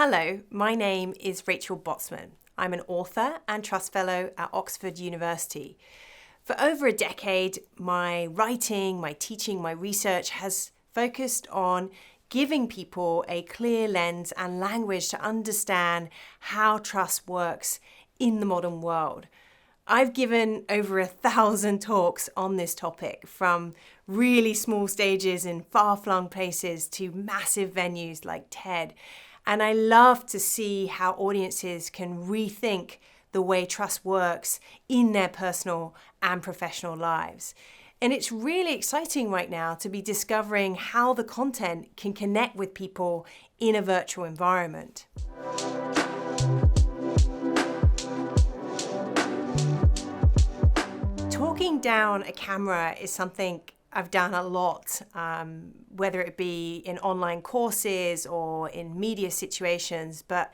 Hello, my name is Rachel Botsman. I'm an author and Trust Fellow at Oxford University. For over a decade, my writing, my teaching, my research has focused on giving people a clear lens and language to understand how trust works in the modern world. I've given over 1,000 talks on this topic, from really small stages in far-flung places to massive venues like TED. And I love to see how audiences can rethink the way trust works in their personal and professional lives. And it's really exciting right now to be discovering how the content can connect with people in a virtual environment. Talking down a camera is something I've done a lot, whether it be in online courses or in media situations, but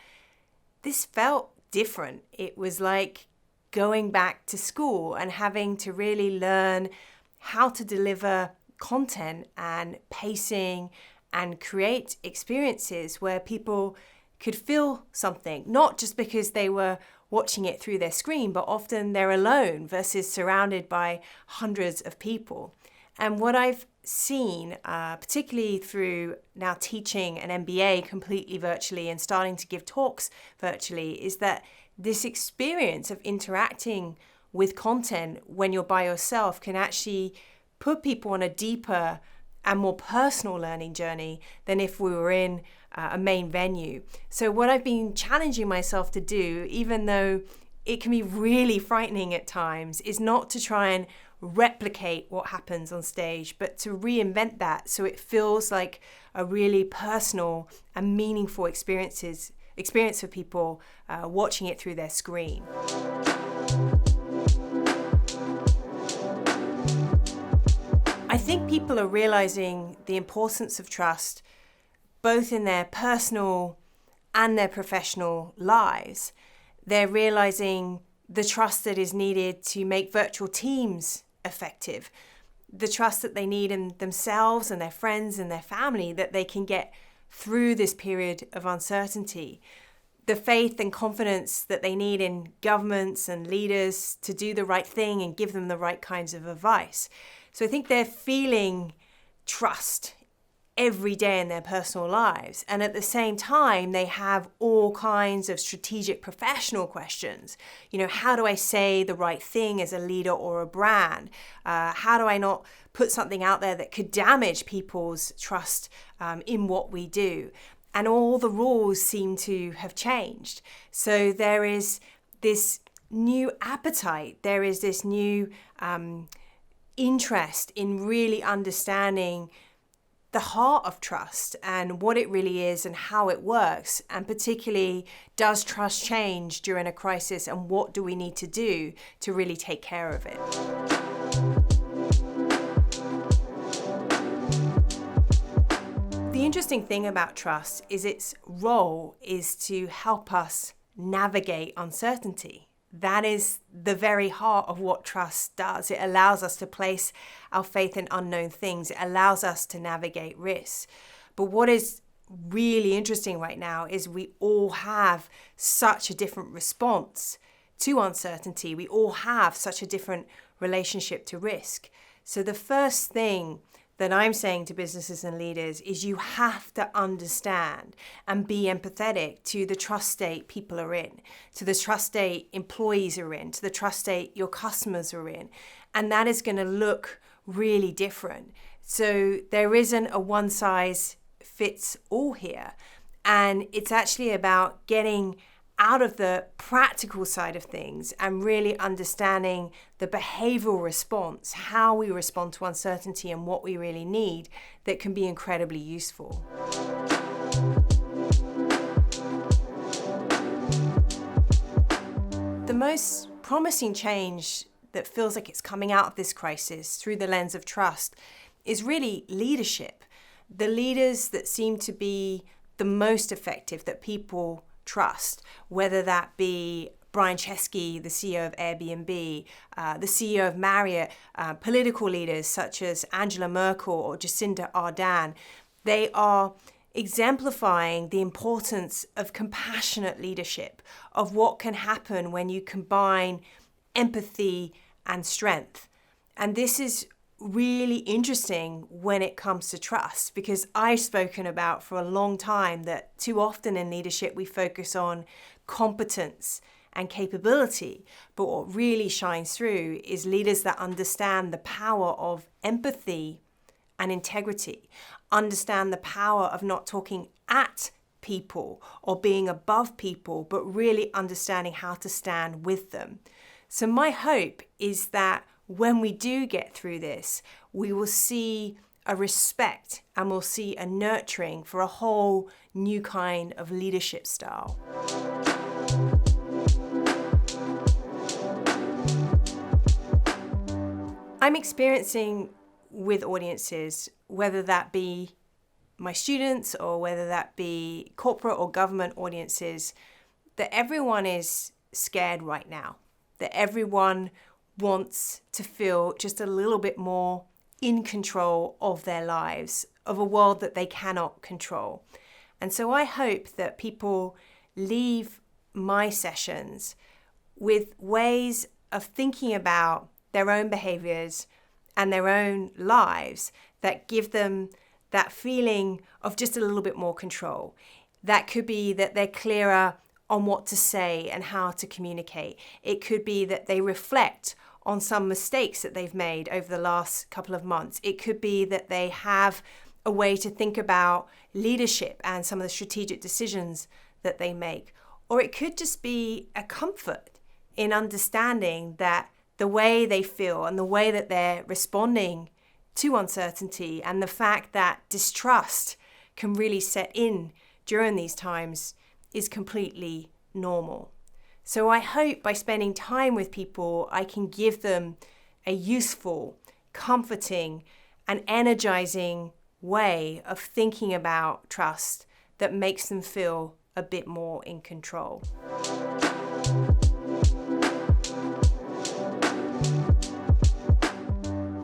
this felt different. It was like going back to school and having to really learn how to deliver content and pacing and create experiences where people could feel something, not just because they were watching it through their screen, but often they're alone versus surrounded by hundreds of people. And what I've seen, particularly through now teaching an MBA completely virtually and starting to give talks virtually, is that this experience of interacting with content when you're by yourself can actually put people on a deeper and more personal learning journey than if we were in a main venue. So what I've been challenging myself to do, even though it can be really frightening at times, is not to try and replicate what happens on stage, but to reinvent that so it feels like a really personal and meaningful experience for people watching it through their screen. I think people are realizing the importance of trust both in their personal and their professional lives. They're realizing the trust that is needed to make virtual teams effective, the trust that they need in themselves and their friends and their family that they can get through this period of uncertainty, the faith and confidence that they need in governments and leaders to do the right thing and give them the right kinds of advice. So I think they're feeling trust every day in their personal lives. And at the same time, they have all kinds of strategic professional questions. How do I say the right thing as a leader or a brand? How do I not put something out there that could damage people's trust in what we do? And all the rules seem to have changed. So there is this new appetite. There is this new interest in really understanding the heart of trust and what it really is and how it works, and particularly, does trust change during a crisis, and what do we need to do to really take care of it? The interesting thing about trust is its role is to help us navigate uncertainty. That is the very heart of what trust does. It allows us to place our faith in unknown things. It allows us to navigate risks. But what is really interesting right now is we all have such a different response to uncertainty. We all have such a different relationship to risk. So the first thing that I'm saying to businesses and leaders is you have to understand and be empathetic to the trust state people are in, to the trust state employees are in, to the trust state your customers are in. And that is going to look really different. So there isn't a one size fits all here. And it's actually about getting out of the practical side of things and really understanding the behavioral response, how we respond to uncertainty and what we really need, that can be incredibly useful. The most promising change that feels like it's coming out of this crisis through the lens of trust is really leadership. The leaders that seem to be the most effective, that people trust, whether that be Brian Chesky, the CEO of Airbnb, the CEO of Marriott, political leaders such as Angela Merkel or Jacinda Ardern. They are exemplifying the importance of compassionate leadership, of what can happen when you combine empathy and strength. And this is really interesting when it comes to trust, because I've spoken about for a long time that too often in leadership we focus on competence and capability, but what really shines through is leaders that understand the power of empathy and integrity, understand the power of not talking at people or being above people, but really understanding how to stand with them. So my hope is that when we do get through this, we will see a respect and we'll see a nurturing for a whole new kind of leadership style. I'm experiencing with audiences, whether that be my students or whether that be corporate or government audiences, that everyone is scared right now, that everyone wants to feel just a little bit more in control of their lives, of a world that they cannot control. And so I hope that people leave my sessions with ways of thinking about their own behaviors and their own lives that give them that feeling of just a little bit more control. That could be that they're clearer on what to say and how to communicate. It could be that they reflect on some mistakes that they've made over the last couple of months. It could be that they have a way to think about leadership and some of the strategic decisions that they make. Or it could just be a comfort in understanding that the way they feel and the way that they're responding to uncertainty and the fact that distrust can really set in during these times is completely normal. So I hope by spending time with people, I can give them a useful, comforting, and energizing way of thinking about trust that makes them feel a bit more in control.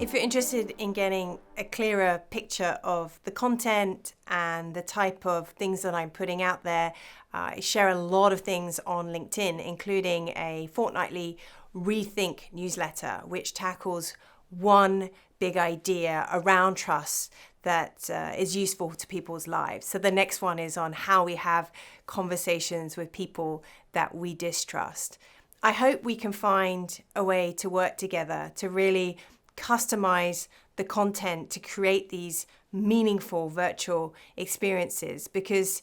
If you're interested in getting a clearer picture of the content and the type of things that I'm putting out there, I share a lot of things on LinkedIn, including a fortnightly Rethink newsletter, which tackles one big idea around trust that is useful to people's lives. So the next one is on how we have conversations with people that we distrust. I hope we can find a way to work together to really customize the content to create these meaningful virtual experiences, because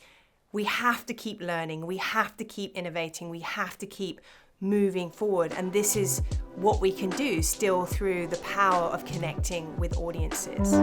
we have to keep learning, we have to keep innovating, we have to keep moving forward. And this is what we can do still through the power of connecting with audiences.